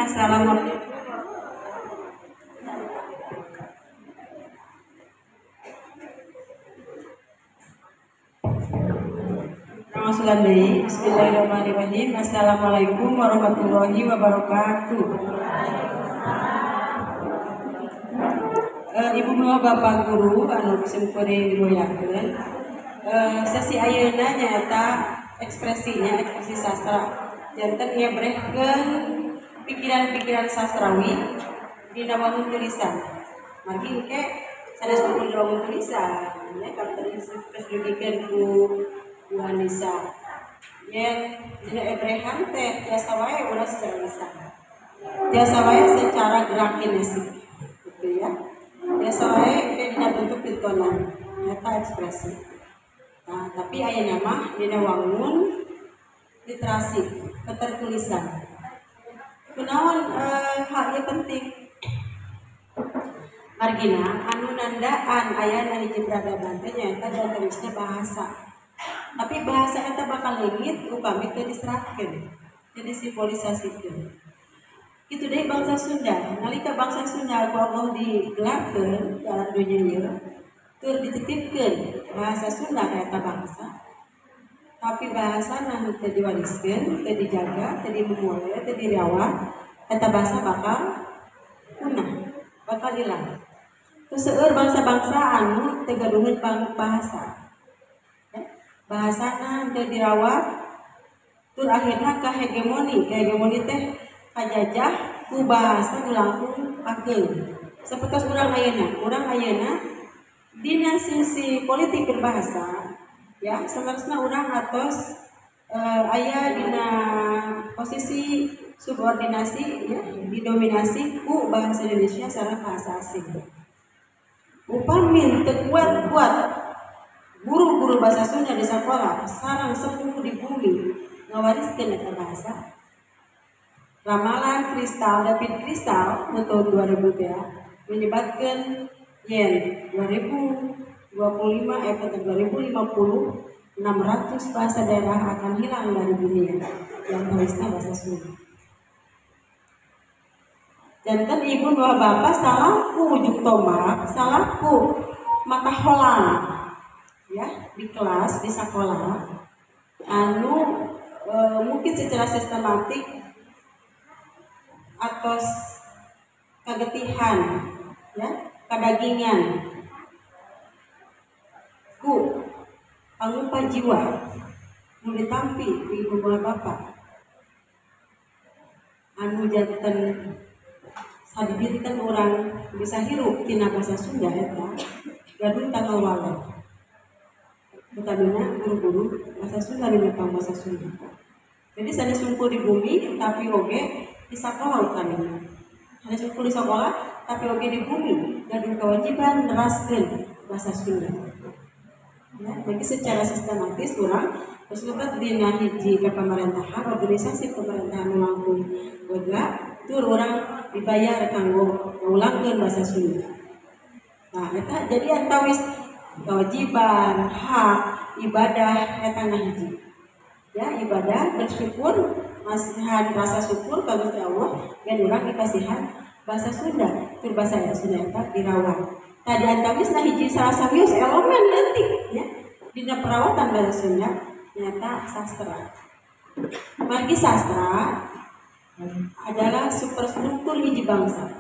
Assalamualaikum. Bismillahirrahmanirrahim. Assalamualaikum warahmatullahi wabarakatuh. Ibu bapak guru anu sempurna dimuliakeun. Sesi ayeuna nyata ekspresi sastra. Janten ieu brehkeun pikiran-pikiran sastrawi dina wangun tulisan. Margi engke sanes wangun tulisan, ya kalau tadi disebutkeun ku Wanisa. Ya, dina ebrehan teh biasa wae ulah secara lisan. Biasa wae secara gerak kinesik. Gitu ya. Biasa wae dina bentuk pintonan, nyata ekspresi. Nah, tapi ayeuna mah dina wangun literasi, ketertulisan. Kunaon hal ieu penting. Margina anu nandaan aya hiji peradaban teh nyaeta jantenisna bahasa. Tapi bahasa eta bakal leungit upami teu diseratkeun, teu disimbolisasikeun. Kitu deui bangsa Sunda, nalika bangsa Sunda ku Allah digelarkeun dalam dunya ieu, teu dititipkeun bahasa Sunda ka eta bangsa. Tapi bahasa nu teu diwariskeun, teu dijaga, teu dimulai, teu dirawat, eta bahasa bakal punah, bakal hilang. Terus seueur bangsa-bangsa anu teu gaduheun bahasa. Bahasana teu dirawat, tur akhirna ka hegemoni teh kajajah ku bahasa nu langkung akeun. Sapertos urang ayeuna dina sisi politik berbahasa, ya sanesna urang atos aya dina posisi subordinasi, ya didominasi ku bahasa Indonesia sareng bahasa asing. Upami teu kuat guru-guru bahasa Sunda di sekolah sareng sepuh di bumi ngawariskeun eta bahasa. Ramalan David Kristal tahun 2000 ya menyebutkan yen 2025 2050 600 bahasa daerah akan hilang dari dunia yang tulisnya bahasa Sunda. Janten ibu dua bapak salahku ujuk tombak, salahku mata holang. Ya di kelas di sekolah anu mungkin secara sistematik atau kagetihan ya kadagingan ku pangupa jiwa nu ditampi di ibu bapak anu janten sadibinten orang bisa hirup tina bahasa Sunda eta gaduh tanggal walet. Utamina guru-guru bahasa Sunda dan bahasa Sunda. Jadi saya sungkul di bumi tapi oge di sekolah utamina. Saya sungkul di sekolah tapi oge di bumi dan kewajiban neraskeun bahasa Sunda. Ya, jadi secara sistematis orang terlibat dina hiji ke pemerintahan, organisasi pemerintahan langkung boga tur orang dibayar kanggo ngulangkeun bahasa Sunda. Nah, eta jadi antawis kewajiban, hak, ibadah eta hiji. Ya, ibadah bersyukur, masihan rasa syukur ka Gusti Allah dan urang dikasihan bahasa Sunda. Tur bahasa Sunda eta dirawat. Tadi antawis hiji salah sawius elemen leutik ya. Dina perawatan bahasa Sunda nyata sastra. Margi sastra adalah superstruktur hiji bangsa.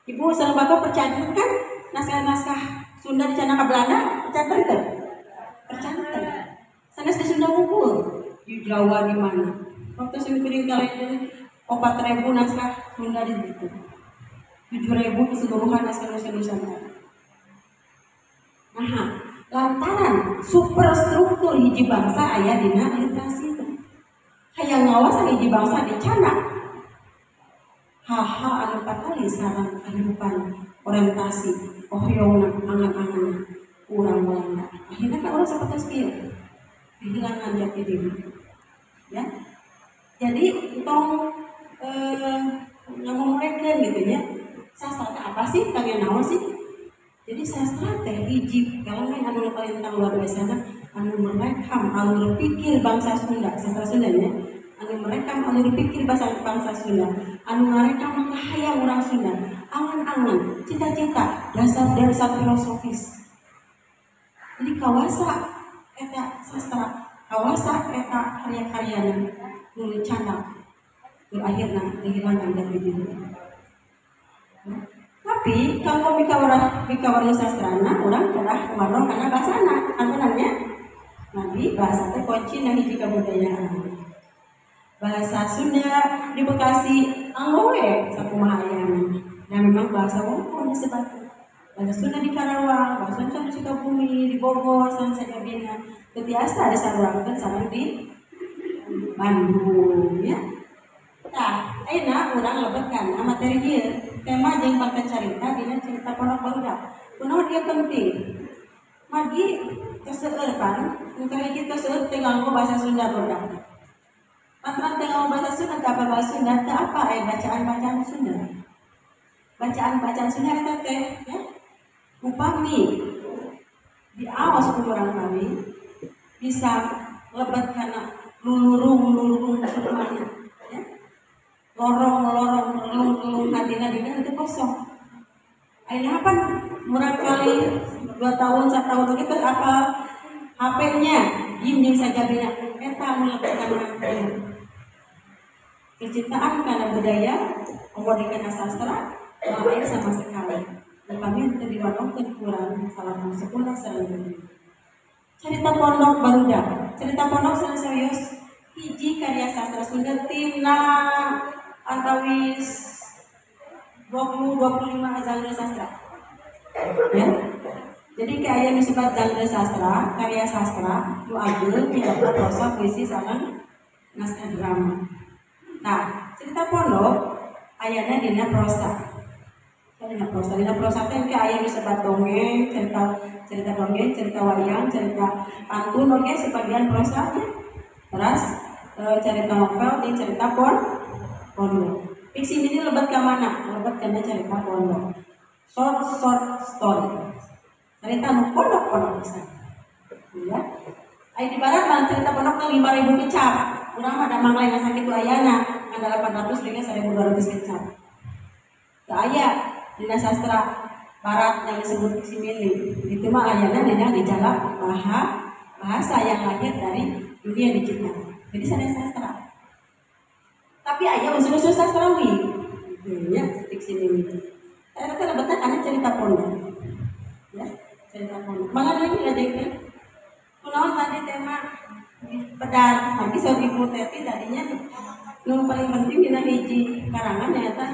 Ibu sareng Bapak percanten kan naskah-naskah Sunda dicanang ka Belanda, percanten teh? Percanten. Sanes di Sunda ngumpul di Jawa di mana? Waktu sing piring kaleng 4.000 naskah Sunda di situ. 7.000 keseluruhan naskah Nusantara. Nah, lantaran superstruktur hiji bangsa aya dina literasi teh. Hayang ngawasan hiji bangsa dicanang. Hal-hal anu patali sareng kehidupan orientasi ohyouna angan-angan urang Belanda. Akhirnya kan orang sapertos kieu. Kehilangan jati diri. Ya. Jadi tong ngomongkeun gitu ya. Sastra apa sih? Kalian naon sih? Jadi sastra teh hiji kalangan anu paling luar biasa anu merekam, anu berpikir bangsa Sunda, sastra Sundanya, anu mereka anu dipikir bangsa Sunda, anu mereka hayang orang Sunda, angan-angan, cita-cita, dasar-dasar filosofis. Jadi kawasa eta sastra, kawasa eta karya-karyana nu candak, nu akhirna dihilangkan dari dunia. Tapi kalau mikawarna sastrana, orang kedah warna karena bahasana, antaranya nabi bahasa teh kunci na hiji kabudayaan. Bahasa Sunda di Bekasi anggowe sakumaha ayana. Nah memang bahasa wongkon disebut. Bahasa Sunda di Karawang, bahasa Sunda di Sukabumi, di Bogor, saja bina. Biasa ada sarurangkeun sareng di Bandung ya. Tah, ayeuna urang lebetkan materi ieu. Tema jeung paket carita dina cerita Pondok Barudak. Kunaon dia penting? Magi keseueur kan, engka hiji keseueur teh nganggo bahasa Sunda barudak. Matra teh nganggo bahasa Sunda teh apa bahasa Sunda teh apa bacaan-bacaan Sunda. Bacaan-bacaan Sunda eta teh ya. Upami diawas ku urang kami bisa lebet kana lulurung semuanya ya. Lorong relung hadina dina itu kosong. Ayeuna apa murang kali 2 tahun 1 tahun gitu apa HP-nya gini saja bina eta melebetkan hati. Kecintaan karena budaya, kemudian sastra, lain sama sekali. Kami untuk diwakilkan kurang salah sekolah selanjutnya. Cerita Pondok Barudak, cerita Pondok serius hiji karya sastra Sunda tina antawis 20-25 genre sastra. Ya. Jadi kayak disebut genre sastra, karya sastra, itu ageul tidak prosa, puisi sama naskah drama. Nah, cerita Pondok ayana dina prosa. Dina prosa teh aya disebut dongeng, cerita dongeng, cerita wayang, cerita pantun oke sebagian prosanya. Terus cerita novel dan cerita pondok. Fiksi ini lebet ke mana? Lebet karena cerita pondok. Short story. Cerita nu pondok bisa. Ya. Ai di barat mah cerita pondok teh 5.000 kecap. Urang mah da manglain sakitu ayana, ada 800 dengan 1.200 kecap. Teu aya dina sastra barat yang disebut fiksi mili. Itu mah ayana dina gejala bahasa yang lahir dari dunia digital. Jadi sanes sastra. Tapi aya unsur-unsur sastrawi. Ya, fiksi mili. Eta teh lebetan kana cerita pondok. Ya, cerita pondok. Mangga lagi ngajengkeun. Kunaon tadi tema pedar. Tapi saur Ibu Teti tadinya nu paling penting dina hiji karangan nyaeta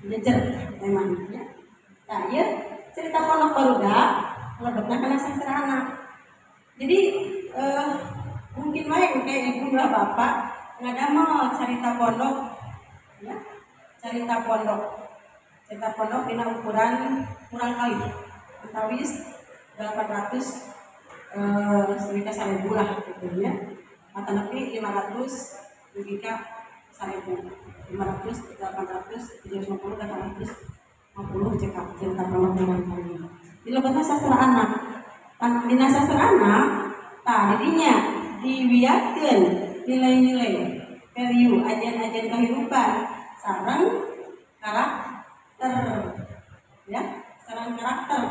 jejer temanya. Nah, ieu cerita Pondok Barudak lebetna kana sastra anak. Jadi mungkin wae kayak ibu lah bapak ngadamel cerita pondok ya. Cerita pondok dina ukuran kurang kali antawis 800 sekitar 1.000 lah gitu ya. Mata nepi 500 dibika 1.000. 500, 800, 750, 850 cekap cerita pondok kurang kali. Di lebetna sastra anak. Dina sastra anak didinya diwiatkeun nilai-nilai value ajan-ajan kehidupan sareng karakter ya, sareng karakter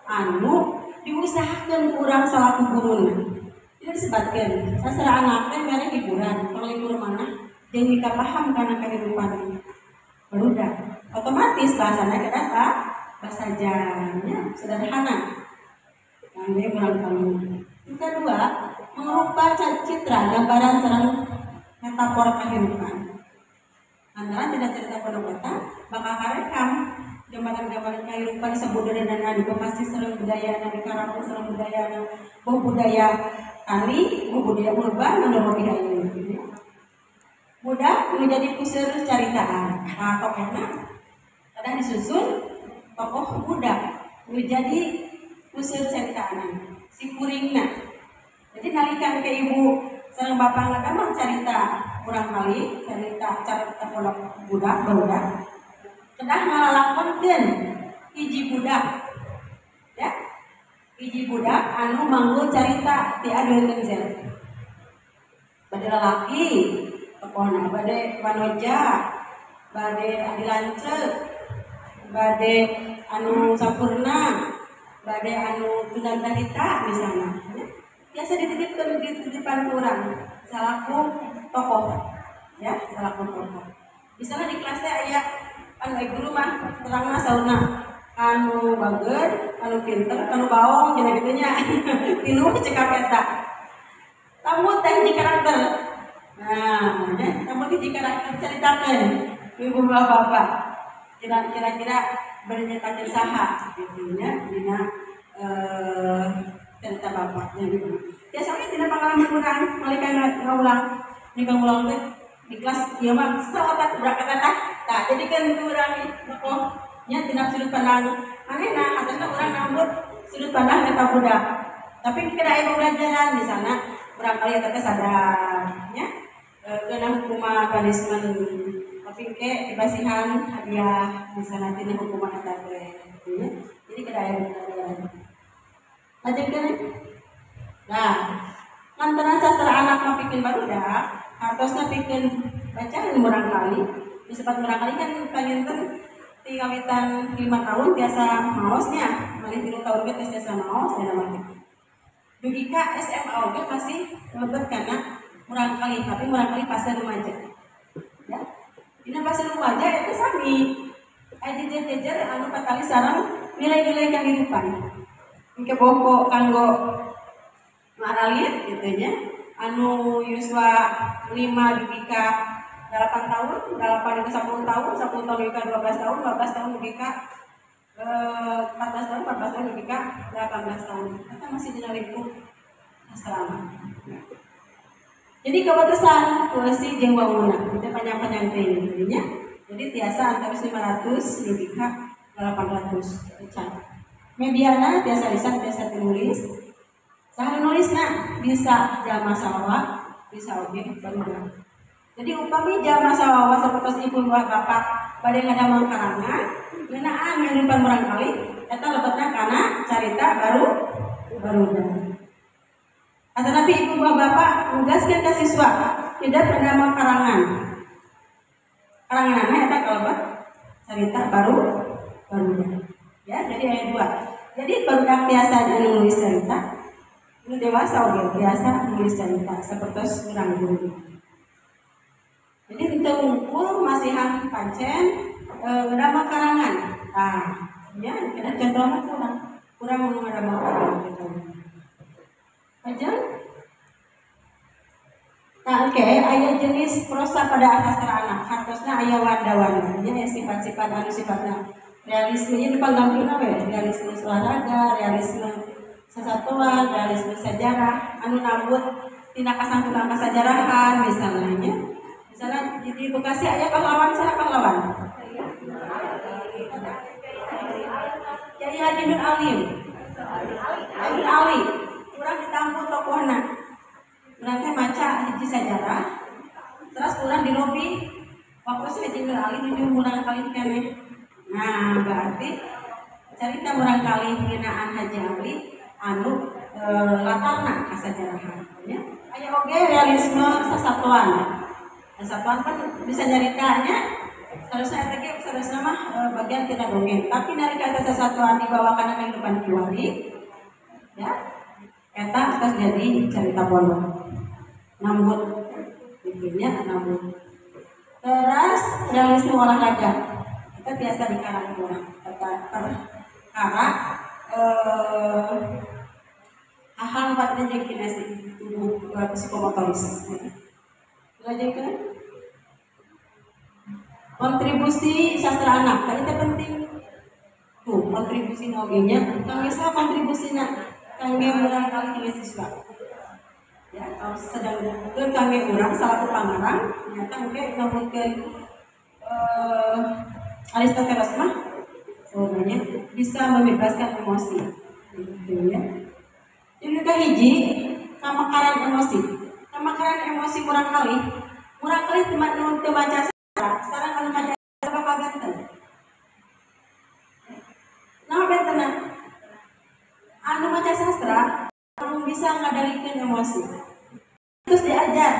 anu diusahakeun urang salaku guruna. Tidak disebutkeun sastra anak teh mere hiburan, kalau libur mana jeung mika paham kana kehidupan barudak. Otomatis bahasana kita bahasa janya sederhana. Ini kurang kamu. Yang kedua, mengubah citra gambaran serang metafora kehidupan. Antara cerita pondok eta bakal karekam gambaran-gambaran kehidupan disebut dan di Bekasi serang budaya di Karawang serang budaya bau budaya kali, bau budaya urban menurut ini. Mudah menjadi puseur caritaan. Nah, tokohnya kadang disusun tokoh muda menjadi puseur caritaan si kuringna. Jadi nalikan ke ibu sareng bapak ngadamel carita kurang kali carita pondok barudak kedah ngalalakonkeun hiji budak ya, hiji budak anu manggul carita ti adeulkeun zer bade lalaki pokona bade Wanoja, bade Adi Lanceuk, bade anu Sampurna, bade anu Tunda Tanita misalnya. Biasa dititipkan di titipan kurang salaku tokoh, ya salaku tokoh. Misalnya di kelasnya aya anu guru mah terangna sauna anu bager, anu pinter, anu baong jadi gitunya. Tilu cekap eta. Tamu teh di karakter. Nah, ya, tamu di karakter ceritakan ibu bapak. Kira-kira bernyatakan saha gitunya dina cerita bapaknya gitu. Biasanya tidak pengalaman kurang, malika ngulang, nikah ngulang teh di kelas ieu mah saotak berangkat tah. Tah jadi kan kurang tokoh nya tina sudut pandang manehna atasna urang nambut sudut pandang eta budak. Tapi kira aya pembelajaran di sana barangkali eta teh sadar nya kena hukuman punishment tapi ke dibasihan hadiah di sana tina hukuman eta teh. Jadi kira aya pembelajaran. Lanjutkeun. Nah, lantaran sastra anak mah pikeun barudak, hartosna pikeun bacaan murang kali. Disebut murang kali kan panginten ti kawitan 5 tahun biasa maosnya, malih 3 tahun ge tes biasa maos dan nama gitu. Dugi ka SMA oge masih lebet kana murang kali, tapi murang kali fase remaja. Ya. Dina fase remaja eta sami. Aya jejer-jejer anu patali sareng nilai-nilai kehidupan. Engke boko kanggo maralit gitu nya anu yuswa 5 dugi ka 8 tahun, 8 ke 10 tahun, 10 tahun dugi ka 12 tahun, 12 tahun dugi ka 14 tahun, 14 tahun dugi ka 18 tahun. Kita masih dina lingkup asrama. Jadi keputusan tuasi jeung wangunna kita panjang-panjang teh intinya. Jadi tiasa antara 500 dugi ka 800 ecan. Mediana biasa lisan, biasa tulis. Saha nulisna bisa jalma sawawa, bisa oge barudak. Jadi upami jalma sawawa sapertos ibu bapak bade ngadamel karangan, ngeunaan kehidupan murang kali eta lebetna kana carita barudak. Atanapi ibu bapak nugaskeun ka siswa tidak ngadamel karangan. Karanganna eta kalebet carita barudak. Ya, jadi ayat 2. Jadi barudak biasa nulis cerita, nu dewasa oge biasa nulis cerita sapertos urang guru. Jadi teu ngumpul masihan pancen ngadamel karangan. Tah, ya kita contohna kurang nu ngadamel karangan gitu. Aja. Nah, oke, aya jenis prosa pada sastra anak. Hartosna aya wanda-wanda, ya sifat-sifat anu sifatna realismenya dipanggamkeun we, realisme olahraga, realisme sasatuan, realisme sejarah, anu nambut tina kasangkutan kasajarahan misalnya. Misalnya di Bekasi aya pahlawan saha pahlawan? Kyai Haji Nur Alim. Ali. Urang ditampung tokohna. Urang teh maca hiji sejarah. Terus urang di lobi waktu Haji Nur Alim di urang kali keneh. Nah, berarti cerita murang kali ngeunaan Haji Ali anu latarna kasajarahan ya. Aya oge realisme sasatuan. Sasatuan kan bisa nyaritanya seharusnya eta ge saresna mah bagian tina dongeng, tapi nalika eta sasatuan dibawa kana kehidupan kiwari ya. Eta terus jadi cerita pondok. Nambut intinya nambut. Terus realisme olahraga. Kita biasa dikarang orang karena hal empatnya jadi kinesi tubuh psikomotoris. Lanjutkan kontribusi sastra anak tadi itu penting tuh kontribusi nogenya kangge sa kontribusina kangge urang kali siswa ya kalau sedang kangge urang salah pangarang ternyata mungkin nambutkeun Aristoteles mah sebenarnya bisa membebaskan emosi, gitu ya. Jadi hiji kamakaran emosi kurang kali teu maca sareng anu maca apa benten. Nah benten anu maca sastra anu bisa ngadalikeun emosi. Terus diajar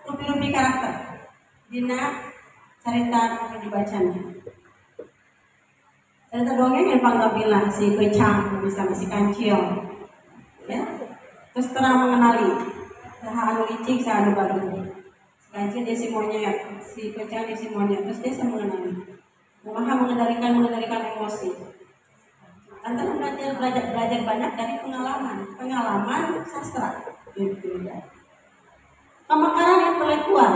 rupi-rupi karakter. cerita yang dibacanya. Cerita dongeng yang Pak bilang si Pecang bisa si Kancil, ya. Terus terang mengenali anu licik anu baru. Si Kancil dia si monyet, si Pecang dia si monyet. Terus dia bisa mengenali, mengendalikan emosi. Antara belajar banyak dari pengalaman sastra. Gitu ya. Pemekaran intelektual.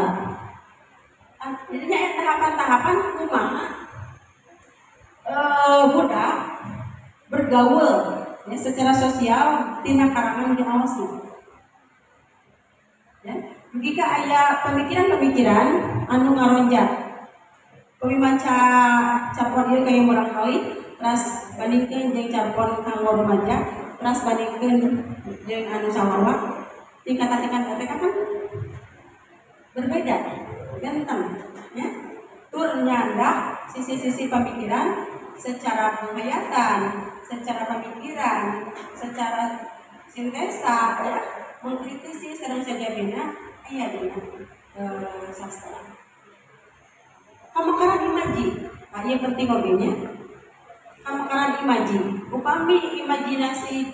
Jadinya tahapan-tahapan kumaha budak bergaul ya, secara sosial tina karangan diawasi. Ya, jika aya pemikiran-pemikiran anu ngaronjak. Kami maca carpon ieu kayak barangkali ras bandingkeun jeung carpon kanggo remaja, ras bandingkeun jeung anu sawawa, tingkatan-tingkatan kan berbeda, ganteng, ya. Tur nyandak sisi-sisi pemikiran secara penghayatan, secara pemikiran, secara sintesa, ya, mengkritisi sareng sajabina aya dina sastra. Pemekaran imaji, nah ieu penting ogenya. Pemekaran imaji, upami imajinasi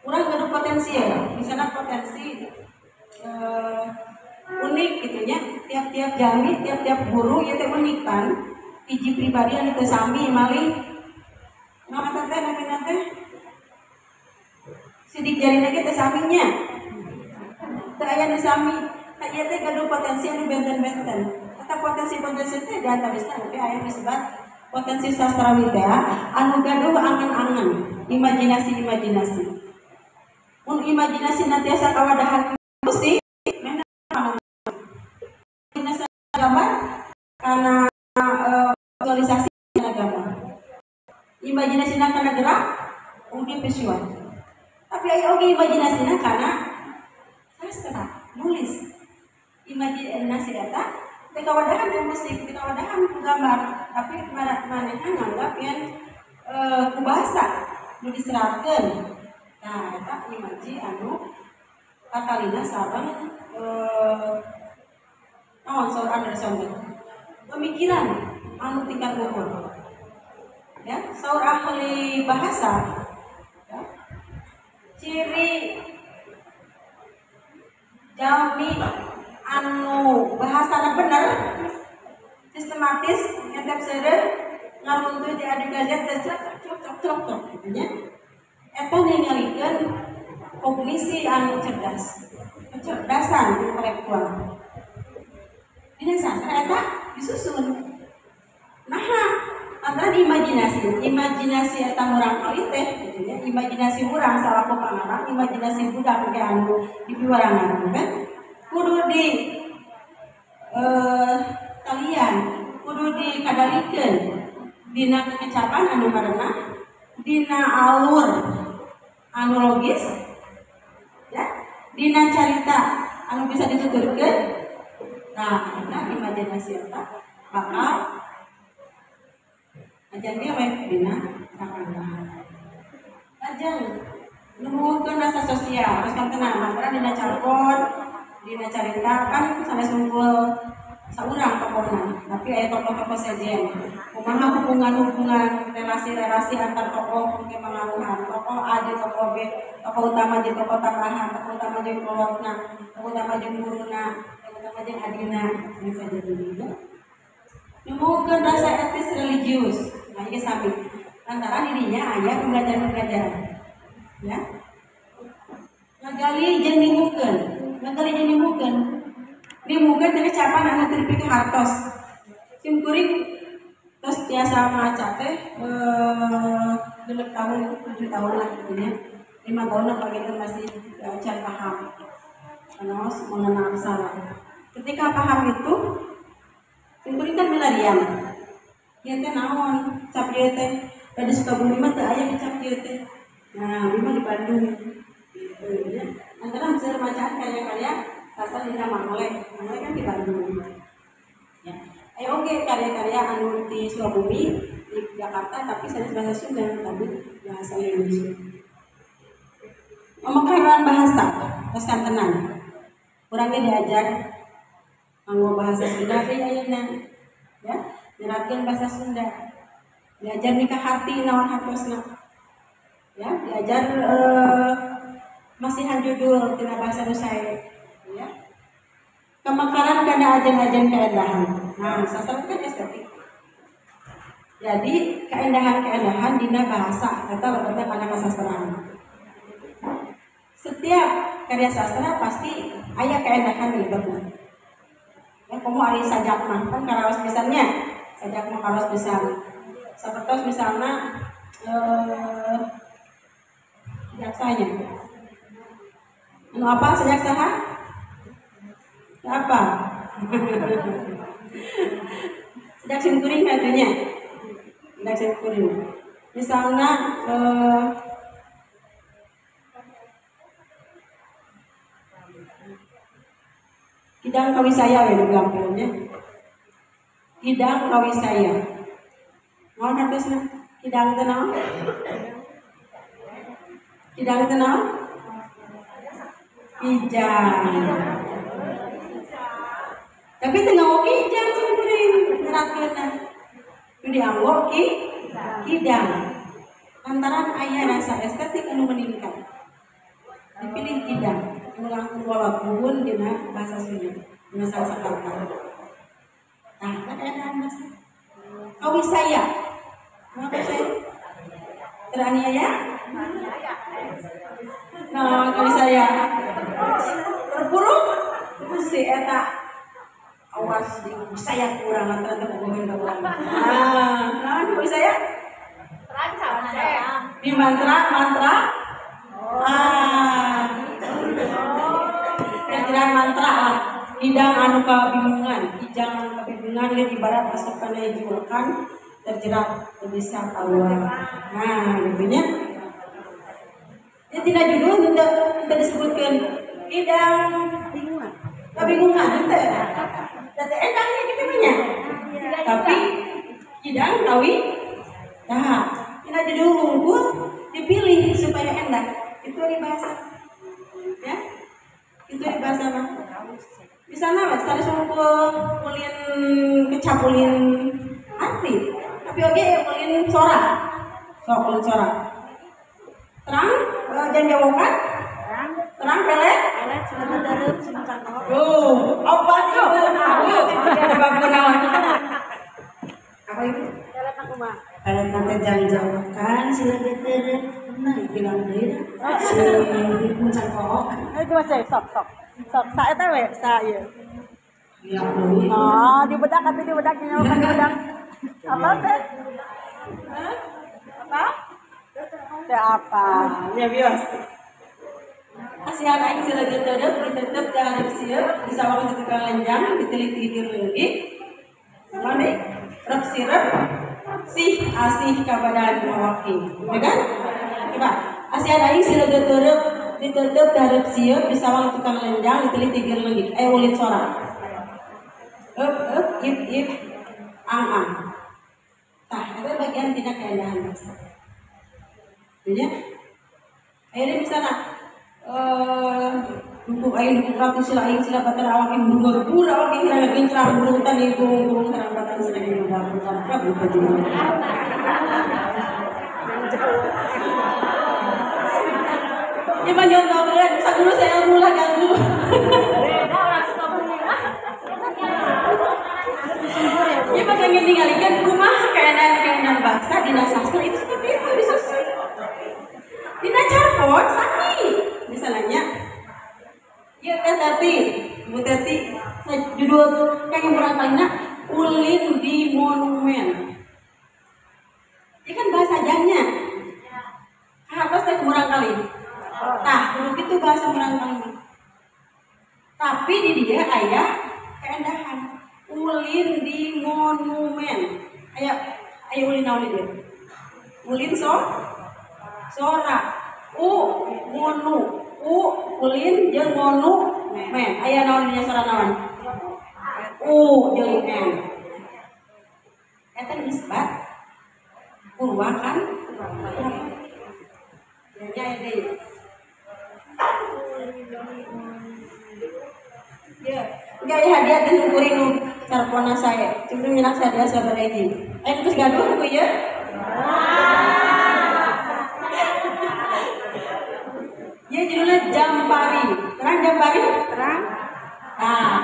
urang gaduh potensial, misalnya potensi unik gitu ya, tiap-tiap jami, tiap-tiap guru ya teh unik kan, hiji pribadi anu teu sami malih ngamata teh namina teh sidik jarina ge teh saminya, teu aya nu sami, ka ieu teh gaduh potensi anu benten-benten, eta potensi-potensi teh di antawisna oke aya disebut potensi sastrawi teh anu gaduh angan-angan, imajinasi-imajinasi, mun imajinasi nantiasa kawadahan mesti gambar karena visualisasi gambar, imajinasi karena gerak, kemudian visual. Tapi ayo oke imajinasi karena sastra, nulis, imajinasi data, kawadahan musik, kawadahan gambar, tapi mana nganggap yang kubahasa, nu diserahkan. Nah, eta imaji anu katalina sareng Saur Anderson pemikiran anu tingkat luhur, ya. Saur ahli bahasa, ya. Ciri jalmi anu bahasana bener, sistematis, nyetep seureun, ngaruntuh di adu gajah cok gitu nya. Eta ningalikeun kognisi anu cerdas, kecerdasan intelektual. Ini sastra eta disusun. Nah, antara imajinasi eta urang kali teh, gitu ya. Imajinasi urang salaku pangarang, imajinasi budak ke anu dipiwarangan kan. Kudu di kalian kudu dikadalikeun dina kekecapan anu marena, dina alur anu logis, ya, dina carita anu bisa dituturkeun. Nah, kita imajinasi eta bakal ajan dia wek dina kapandahan. Ajang nuhunkeun rasa sosial, terus kan tenang, antara dina carpon, dina carita kan sanes unggul saurang tokohna, tapi aya tokoh-tokoh sejen. Kumaha hubungan-hubungan relasi-relasi antar tokoh ke pengaruhan, tokoh A jeung tokoh B, tokoh utama jeung tokoh tambahan, tokoh utama jeung kolotna, tokoh utama jeung guruna, aja adina bisa jadi juga. Nemukeun rasa etis religius, nah ini sami. Antara dirinya ayah pembelajaran-pembelajaran, ya. Ngagali jeung nimukeun teh capan anu teu dipikeun hartos. Sim kuring tos tiasa maca teh 6 tahun 7 tahun lah gitu ya. 5 tahun apa gitu masih can paham. Terus mengenal aksara. Ketika paham itu, simpulin kan milarian. Dia teh naon, cap dia teh. Pada Sukabumi mah teu aya cap dia teh. Nah, ini mah di Bandung. Gitu ya. Antara bisa bacaan karya-karya asal di Mangolek kan di Bandung. Ya. Ayo oke karya-karya anu di Sukabumi, di Jakarta tapi sanes bahasa Sunda tapi bahasa Indonesia. Pemekaran bahasa, terus kan tenang. Kurangnya diajar nganggo bahasa Sunda ayeuna, ya. nyeratkeun bahasa Sunda. Diajar nikah hati naon hartosna. Ya, diajar masihan judul tina bahasa nu sae. Ya. Kemakaran kana ajen-ajen keendahan. Nah, sastra kan estetik. Jadi keendahan-keendahan dina bahasa eta lebetna kana kasastraan. Setiap karya sastra pasti aya keendahan di lebetna. Ya, komo ari sajak mah kan karaos pisannya. Sajak mah karaos pisan. Sapertos misalna jaksanya. Anu apa sajak saha? Apa? Sajak simkuring katanya. Sajak simkuring. Misalnya Kidang Kawisaya we digampilnya. Kidang Kawisaya. Naon hartosna? Kidang teh naon? Kidang teh naon? Kijang. Tapi teu nganggo kijang simkuring nyeratkeunna. Nu dianggo kidang. Lantaran aya rasa estetik anu meningkat. Dipilih kidang. Langkung bolot nuhun dina bahasa Sunda, dina Sanskerta. Nah, keendahan bahasa. Kawisaya. Nah, kawisaya. Teraniaya? Nah, kawisaya. Terpuruk. Itu si eta awas di saya kurang antara bogoheun ka urang. Nah, kawisaya? Terancam. Di mantra. Kerjaan mantra lah. Kidang anu kabingungan, kijang anu kabingungan lihat ibarat masuk kana julukan terjerat bisa keluar. Nah, intinya ya tidak judul tidak disebutkan kidang bingungan. Kabingungan teh. Teh endangnya kitu nya. Tapi kidang tawi nah, tidak judul unggul dipilih supaya endah. Itu di bahasa. Ya. Itu di bahasa mah. Di sana mas, tadi sumpul ulin kecapulin arti, tapi oke ulin sora, ulin sora. Terang, jangan jawaban. Terang pelet. Sudah dalam semacam. Apa sih? Coba kenalan. Apa itu? Pelet aku mah. Pelet nanti jangan jawabkan, sila beter. Nah, bilang deui. Si puncak kok. Itu masih sok. Saya tahu ya, saya. Iya, deui. Oh, di bedak nyawa di bedak. Apa teh? Apa? Teh apa? Ya bios. Asihan aing sila geuteureuk ditetep dahareup sieup disawang di tukang lenjang diteliti-teliti leungit. Mane? Rep sirep sih asih ka badan awaki. Ya kan? Coba. Asihan aing sila geuteureuk ditetep dahareup sieup disawang di tukang lenjang diteliti-teliti leungit. Ulin sora. Ip ang. Tah, itu bagian tina keendahan bahasa. Ya. Ayeuna misalna dukung aing dukung ratu sila aing sila batar awak ieu dungeur pura awak ieu rada kincrang burutan ieu burung sareng batan sila ieu bukan bukan juga. Ya menyontohkeun sadulu saya mulai ganggu. Ya pengen ningalikeun kumaha keendahan bahasa dina sastra itu seperti itu disusun. Dina carpot sakit. Misalnya ya Bu Tati judul kayak barangkalina ulin di monumen. Ini kan bahasa jamnya. Harus teh kurang kali. Tah, dulu itu bahasa kurang kali. Tapi di dia aya keendahan. Ulin di monumen. Aya ulin naon dia? Ulin sora. Monu. Ulin jeung monu men. Aya naon nya sora naon? Jeung men. Eta nisbat purwa kan? Ya deui. Ya, enggak hadiah dan kuring sarpona saya cuma minak saya sabar lagi terus gaduh bu ya ya judulnya Jampari terang Jampari terang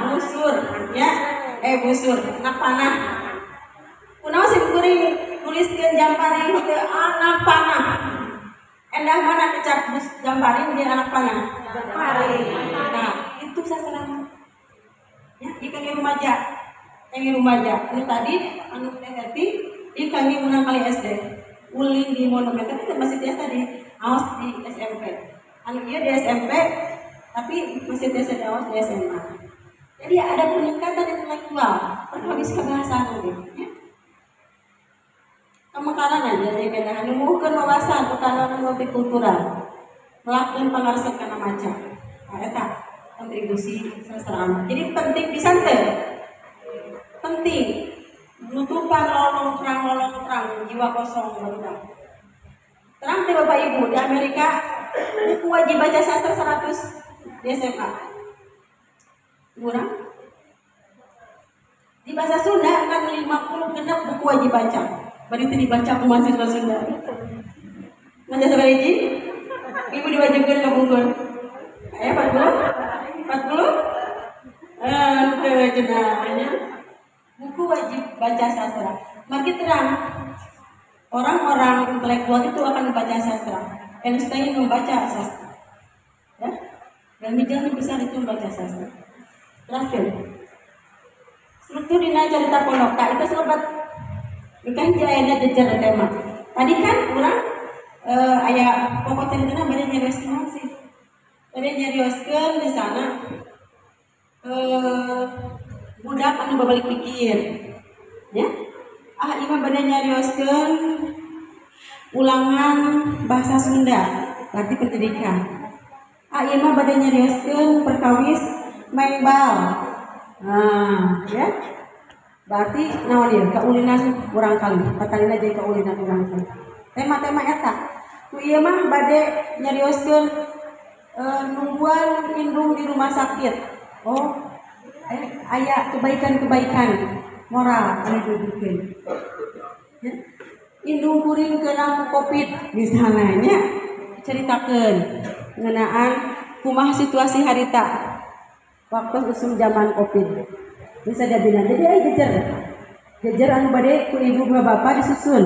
busur ya busur anak panah kunaon sih kuring tuliskeun Jampari teh anak panah endah mana kecap Jampari jadi anak panah Jampari nah itu sastra ya ikan rumaja yang rumaja itu tadi anu tadi ikan menang kali SD ulin di monumen tapi masih di tadi awas di SMP anu iya di SMP tapi masih biasa di awas di SMA jadi ada peningkatan intelektual perhabis kebahasaan ya kemekaran aja dari beda menemukan wawasan tentang multikultural melakukan pengaruh karena macam eta kontribusi sastra anak jadi penting pisan teh penting nutupan lolong terang jiwa kosong barudak terang teh bapak ibu di Amerika buku wajib baca sastra 100 di SMA kurang di bahasa Sunda kan 50 genap buku wajib baca baru itu dibaca ke mahasiswa Sunda nanti sabar ini ibu diwajibkan ke Bogor 40 jenahnya buku wajib baca sastra makin terang orang-orang intelektual itu akan membaca sastra Einstein membaca sastra ya dan media besar itu membaca sastra terakhir struktur dina cerita pondok itu sobat ikan jayanya jejer tema tadi kan kurang ayah pokok ceritanya beda nyarioskeun sih beda nyarioskeun di sana budak anu babalik pikir ya imah beda nyarioskeun ulangan bahasa Sunda berarti pendidikan imah beda nyarioskeun perkawis main bal ya berarti naon ieu kaulinan urang kali patalina jadi kaulinan urang kali tema-tema eta ku ieu mah bade nyarioskeun nungguan indung di rumah sakit aya kebaikan-kebaikan moral anu didudukeun ya indung kuring keunang Covid misalnya nya ceritakeun ngeunaan kumaha situasi harita waktu usum zaman Covid bisa jadinya jadi jejer anu bade ku ibu dua bapak disusun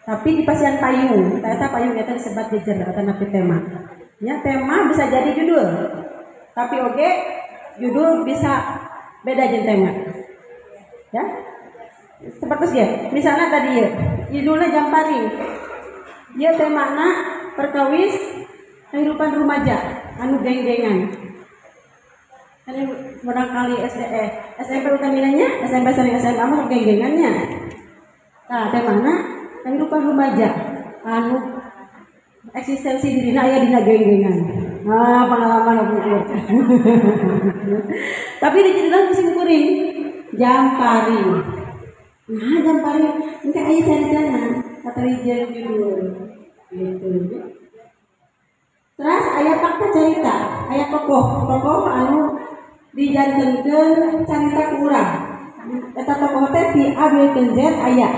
tapi di pasien payung ternyata payung eta disebat jejer kata napi tema ya tema bisa jadi judul tapi oke judul bisa beda jeung tema ya seperti ya misalnya tadi ya judulnya Jampari ya temana perkawis kehidupan remaja anu geng-gengan kan barangkali SMP utaminanya SMP sering SMA mah geng-gengannya nah temana kehidupan remaja anu eksistensi dirina aya dina geng-gengan pengalaman aku tapi diceritakan musim kuring Jampari Jampari engke aya caritana kata Rijal judul gitu terus aya fakta cerita aya tokoh anu dijantenkeun carita ku urang eta tokoh teh ti A ke Z aya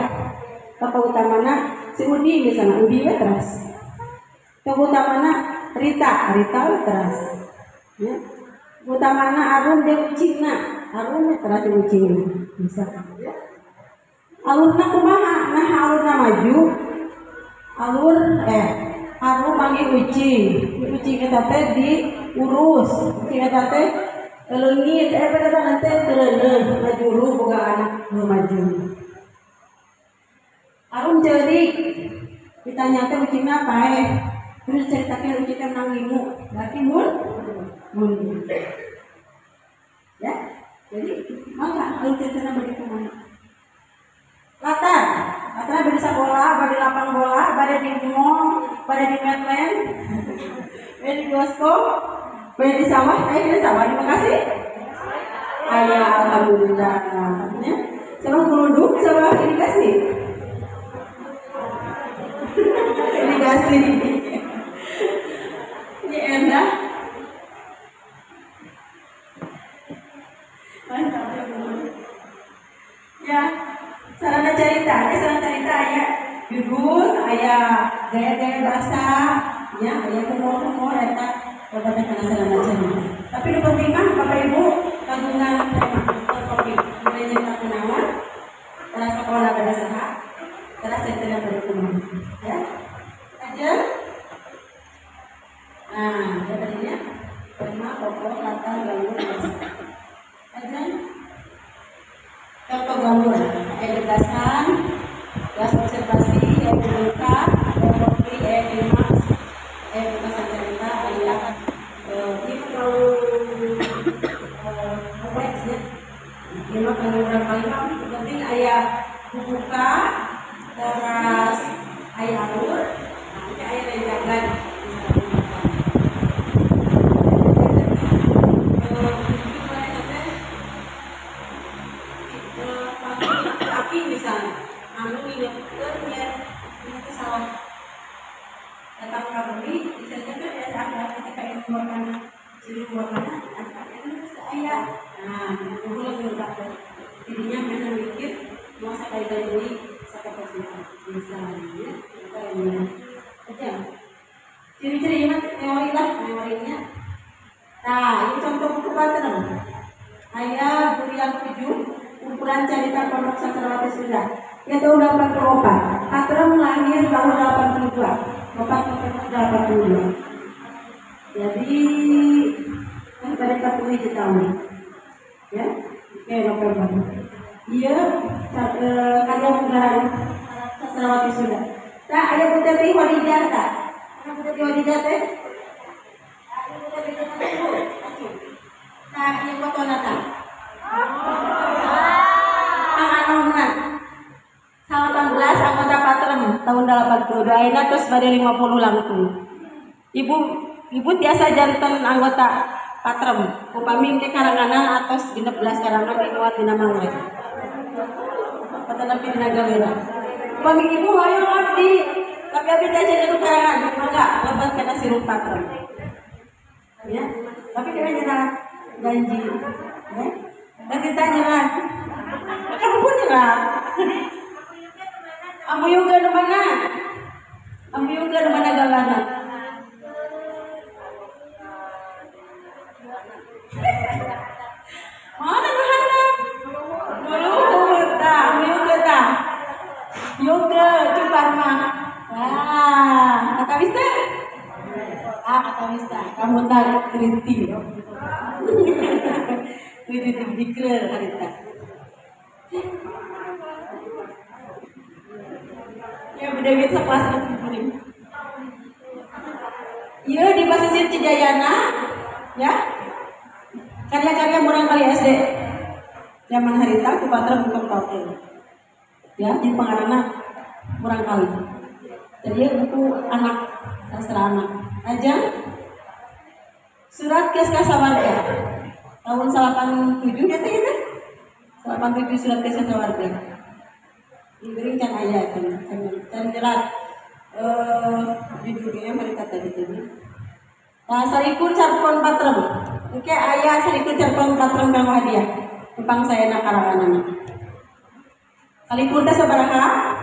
tokoh utamana si Udi misalnya Udi we terus tokoh utamana Rita terus ya utamana Arun jeung Ucingna Arun terus Ucing bisa alurna kumaha nah alurna maju alur Arun manggil Ucing eta teh diurus Ucing eta teh leungit eta nanti teuleuneuh ngajuru boga anak nu maju Arun ceurik ditanya teh Ucingna pae terus ceritakan Ucing teh menang limu berarti mun ya jadi mangga alur ceritana begitu mana latar bade sekolah bade lapang bola bade di mall bade di Medland bade di bioskop bade di sawah di sawah di Bekasi alhamdulillah ya sama kuruduk sama irigasi ini enak mantap ya judul aya gaya-gaya bahasa ya, aya humor-humor eta bapak kana segala macam. Tapi nu penting mah Bapak Ibu kagungan topik mulai cerita kenalan tara sekolah pada saha tara cerita pada kumaha ya. Aja nah, ya tadinya tema pokok latar gangguan bahasa. Aja contoh gangguan edukasi, kelas observasi, edukasi, edukasi, edukasi cerita, ayat, ini kalau kompleks ya, lima pengurangan kalimat, penting ayat buka, terus ayat alur, nanti ayat yang jalan. Misalnya, anu ini itu salah datang kami misalnya kan ada ketika ini buatkan jadi buatkan ayah nah itu lebih berat jadinya kita mikir mau sekali ini sekali misalnya kita ini aja ciri-ciri ingat memorinya nah ini contoh buku pattern ayah guru yang 7 ukuran cerita Pondok Sastrawati Sunda ya tahun 84 Patrem lahir tahun 82 Bapak tahun 82 jadi pada 40 tahun ya oke November iya karya unggahan Sastrawati Sunda nah ayah Putri Wadidata ayah Putri Wadidata ayah Putri Wadidata nah ini foto nata Salah 18 anggota Patrem tahun 82 ayeuna tos bade 50 langkung. Ibu tiasa janten anggota Patrem. Upami ke karanganan atos 16 karangan dimuat dina mangre. Patana dina gawena. Upami ibu hoyong abdi, tapi abdi teh jadi karangan mangga lebat kana sirup Patrem. Ya, tapi kena nyerah janji. Ya. Dan kita nyerah. Kamu pun nyerah. Ambu yoga di mana? Ambu yoga di mana galana? Mana bahana? Dulu, dah, ambu yoga dah. Yoga cepat mah. Ah, kata bisa? Kata bisa. Kamu tarik kerinti. Kerinti dikler harita. Ya beda-beda sekelas kuring. Iya di pesisir Cijayana, ya. Karya-karya murang kali SD. Zaman harita ku Patrem bukan tauke. Ya, di pengarana murang kali. Jadi buku anak sastra anak. Ajang surat Kes Kasawarga tahun 87 ya teh. 87 surat Kes Kasawarga. Diberi kan ayat kan jelas judulnya mereka tadi itu. Nah, Salikur Carpon Patrem. Oke, ayat Salikur Carpon Patrem kang hadiah. Tepang saya nak karangan. Salikur teh sabaraha?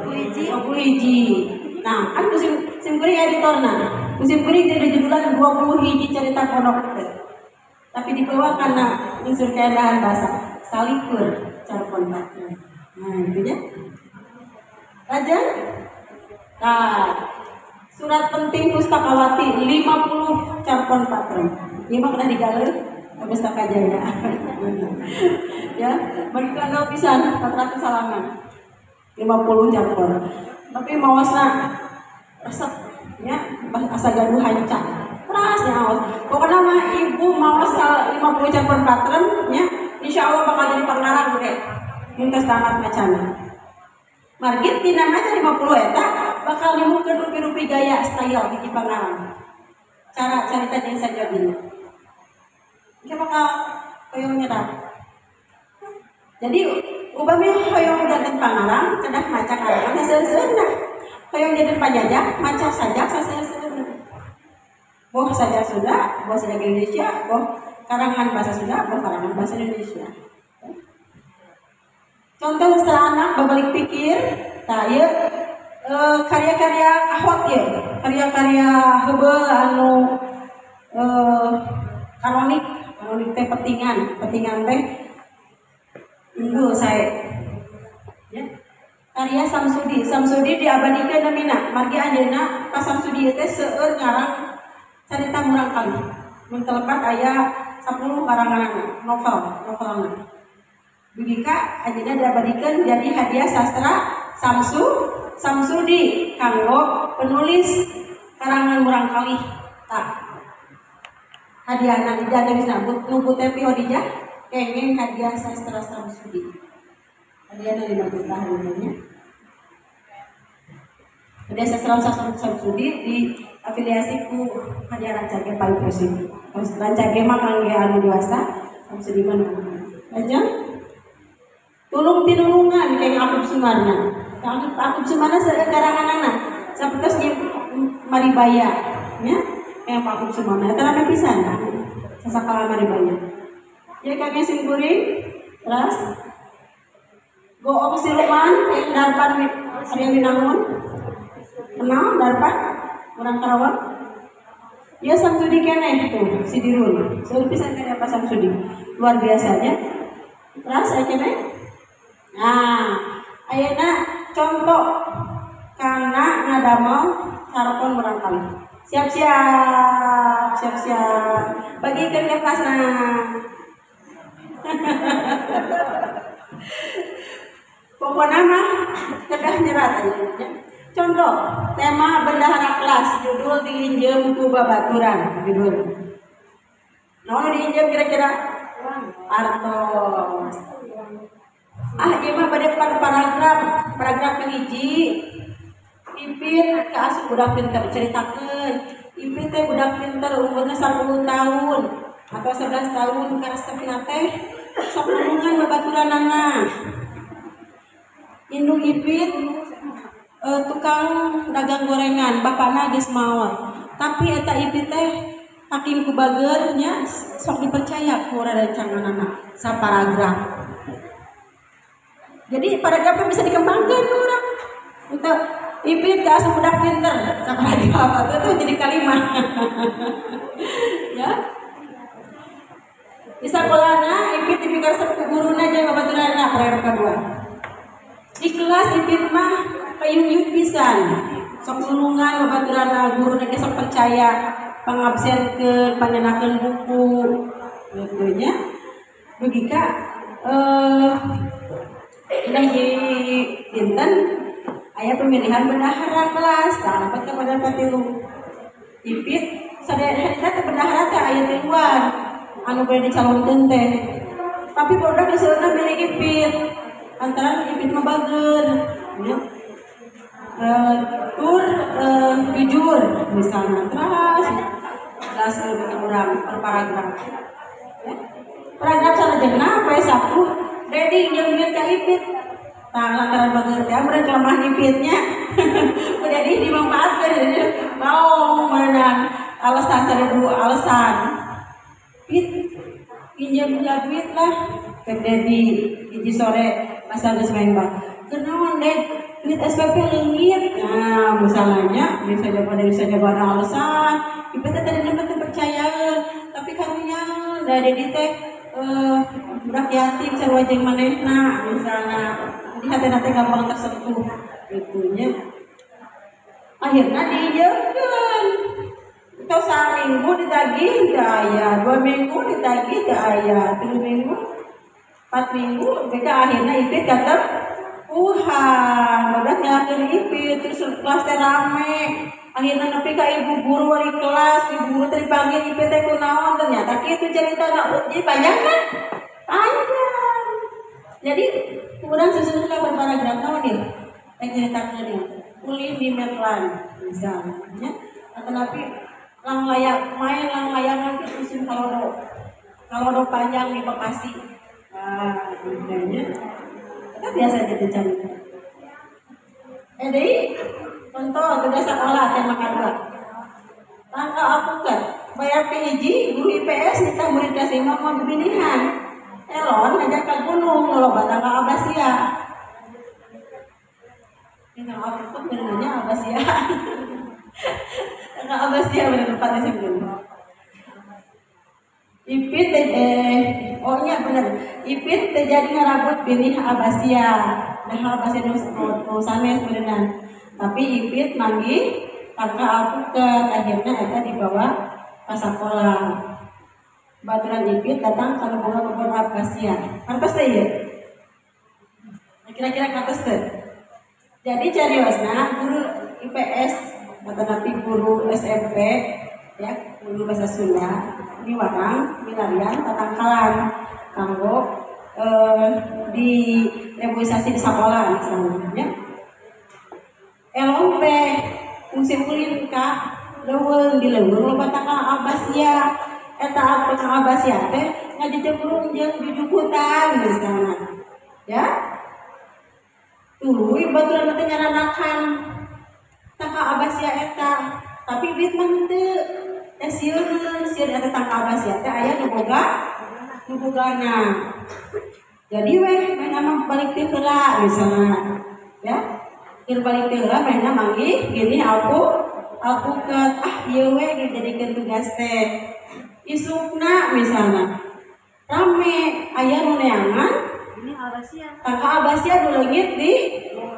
20 hiji. Nah, kan musim kuring editorna. Musim kuring jadi judulan 20 hiji cerita pondok. Tapi dibawa karena unsur keindahan bahasa. Salikur Carpon Patrem. Nah, itu ya. Raja. Nah, surat penting Pustakawati 50 Carpon Patrem. Ini mah pernah digaler ke Pustaka Jaya. Ya, bagi kana pisan 400 halaman. 50 Carpon. Tapi mawasna resep ya, asa gaduh hancang. Kerasnya awas. Pokoknya mah ibu mawas 50 Carpon Patrem ya, insyaallah bakal jadi pengarang deh. Minta tamat macana. Margit tina maca 50 eta bakal dimukeun rupi-rupi gaya style di pangarang. Cara cerita jeung saja bina. Kita bakal hoyong nyerah. Jadi upami hoyong janten pangarang cenah maca karangan saseuna. Hoyong janten panjajah maca sajak saseuna. Boh sajak Sunda, boh sajak Indonesia, boh karangan bahasa Sunda, boh karangan bahasa Indonesia. contoh setelah anak berbalik pikir tak ya karya-karya ahwat ya karya-karya hebe anu kanonik teh petingan teh unggul saya ya karya Samsudi diabadikan namina margi anjeunna pas Samsudi teh seueur ngarang carita murang kali mun telepat aya 10 karanganna novelna bugika anjeunna diabadikan jadi hadiah sastra Samsudi kanggo penulis karangan murang kali tak hadiahna dijaga disambut nubu teh Hodijah kenging hadiah sastra Samsudi hadiahna 50 tahun namanya hadiah sastra Samsudi di afiliasi ku hadiah Rancage Paling Presiden Rancage mah kangge anu dewasa Samsudi mah aja tulung tinulungan keng Akub Sumarna Akub Sumarna seueur karanganana sapertos di Maribaya nya kayak Pak Akub Sumarna eta rame pisan sasakala Maribaya ya kami sing kuring terus Goong Siluman yang darpan Arya Winangun kenal darpan orang Karawang ya Samsudi keneh tuh si Dirun seueur pisan keneh Pak Samsudi luar biasanya terus aya keneh nah ayeuna contoh karena ngadamel sarapan urang kali siap-siap bagikan kertasna pokoknya mah kedah nyerat aja contoh tema bendahara kelas judul diinjem ku babaturan judul naon diinjem kira-kira artos ieu mah bade paragraf hiji Ipin ke asup budak pinter ceritakeun Ipin teh budak pinter umurna 10 tahun atau 11 tahun karesepna teh sok ngomongkeun babaturanana indung Ipin tukang dagang gorengan bapakna geus maot tapi eta Ipin teh hakim ku bageur nya sok dipercaya ku radancanganana saparagraf jadi paragrafnya bisa dikembangkan orang untuk Ipin ke asup budak pinter saparagraf itu jadi kalimat ya di sakolana Ipin dipikir ku guruna jeung babaturanna paragraf kedua di kelas Ipin mah kayuyut pisan sok nulungan babaturanna guruna ge sok percaya pangabsenkeun panyenakeun buku gitu nya begika ini dinten aya pemilihan bendahara kelas tah dapat kepada patilu Ipin sadaya teh bendahara teh aya tiluan anu boleh dicalonkeun teh tapi bodak disuruhna milih Ipin antara Ipin mah bageun nya tur jujur misalnya terus urang per paragraf ya paragraf salajengna poe Sabtu ready jeung ka Ipin tah lantaran bageun teh meureun kelemah Ipinnya udah dimanfaatkeun mau meunang alasan seribu alasan pinjam duit lah ke Dedi hiji sore masa geus main bal kenaon deh duit SPP leungit nah misalnya bisa jawaban alasan Ipin teh tadinya teh percaya tapi karunya da Dedi teh budak yatim sarua jeung manehna misalnya di hati gampang tersentuh gitunya akhirnya diijeunkeun atau saminggu ditagih teu aya 2 minggu ditagih teu aya 3 minggu 4 minggu mereka akhirnya Ipin katep badak nyalakeun Ipin terus kelas teh rame akhirnya nepi ka ibu guru wali kelas ibu guru teh dipanggil Ipin teh kunaon ternyata kitu caritana jadi panjang kan panjang jadi kurang sesuatu berparagraf naon ieu yang ceritakeun ieu uli di Medlan misalnya atau napi lang layak main lang layangan ke musim kalau panjang di Bekasi intinya kita biasa jadi cerita deui contoh tugas sekolah tema kedua tanggal aku kan bayar PIJ guru IPS kita murid kelas 5 mau pemilihan Elon ngajak ke gunung loba tangga Abasia. Yang apa tuh benernya Abasia. Tangga Abasia bener tempatnya sebelum. Ipit oh iya bener. Ipit terjadi ngarabut binih Abasia. Nah Abasia nu sanes beneran. Tapi Ipit manggi tangga aku ke akhirnya ada dibawa ke sekolah. Baturan Ipit datang ke kebun Abasia. Kantos teh ya? Kira-kira kantos teh. Jadi cariosna guru IPS atau nanti guru SMP ya guru bahasa Sunda di warang milarian tatangkalan kanggo di reboisasi di sekolah misalnya ya. Elong teh fungsi ulin ka leuweung di leuweung loba tanggal Abasia eta apa tanggal Abasia teh ngajejembrung jeung jujukutan misalnya ya. Tuluy baturan teh ngaranakan tangka Abasia eta tapi bit mah teu sieun eta tangka Abasia teh aya nu bogana jadi weh main mah balik teu heula misalna ya keur balik teu heula main manggi gini aku ke ieu we dijadikeun tugas teh isukna misalna rame aya nu neangan Ini Abasia. tangka Abasia nu leungit di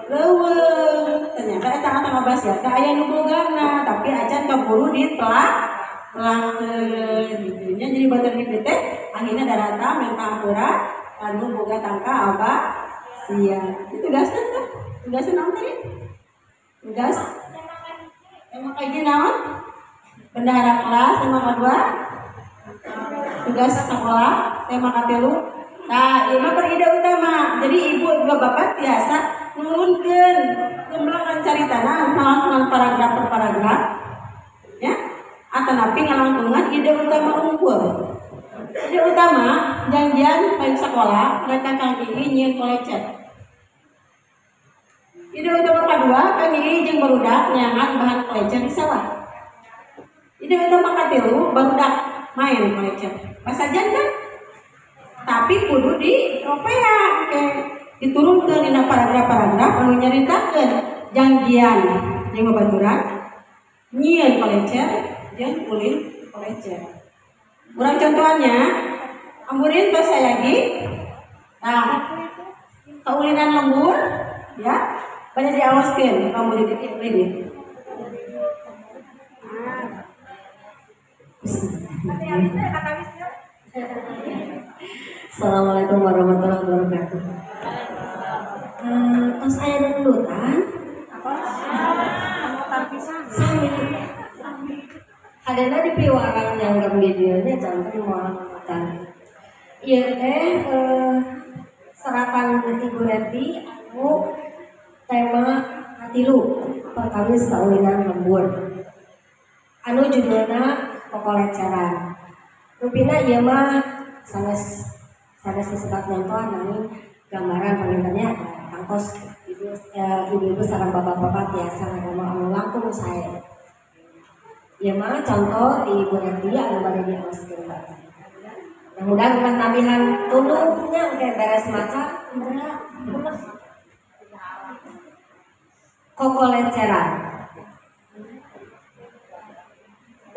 leuweung ternyata eta tangka Abasia teh aya nu bogana tapi acan kaburu ditelakeun gitu nya jadi batur di teh akhirna darata minta ampura anu boga tangka Abasia itu tugasna teh tugasna naon tadi tugas emang kayak gini naon bendahara kelas tema kedua tugas sekolah tema katelu. Nah, ini beride utama. Jadi ibu juga bapak biasa nurunkan kemlangan caritana hal-hal paragraf per paragraf, ya. Atau napi ngalangtungan ide utama unggul. Ide utama janjian baik sekolah mereka kaki nyiin kolecet. Ide utama kedua kaki jeung barudak nyangat bahan kolecet di sawah. Ide utama katilu barudak main kolecet. Pasajan kan? Tapi kudu di ropea diturunkeun dina paragraf-paragraf anu nyaritakeun janjian jeung babaturan nyieun kolecet jeung ulin kolecet. Urang contohannya amurin tos sayagi nah kaulinan lembur ya banyak diawaskeun amurin ini. Assalamualaikum warahmatullahi wabarakatuh. Tos aya dangdutan sami hadana di piwarang nyanggang di dieunya janten moal makan. Ieu teh seratan Ibu Neti anu tema katilu perkawis kaulinan lembur. Anu judulna kokoleceran. Rupina ieu mah sanes sesebat nonton nanging gambaran pengintannya tangkos ibu-ibu sareng bapak-bapak biasa ngomong anu langkung saya. Ya mah contoh di Ibu Neti anu bade diaoskeun Pak. Mudah-mudahan bukan tambihan tunduknya kayak beres maca kokoleceran.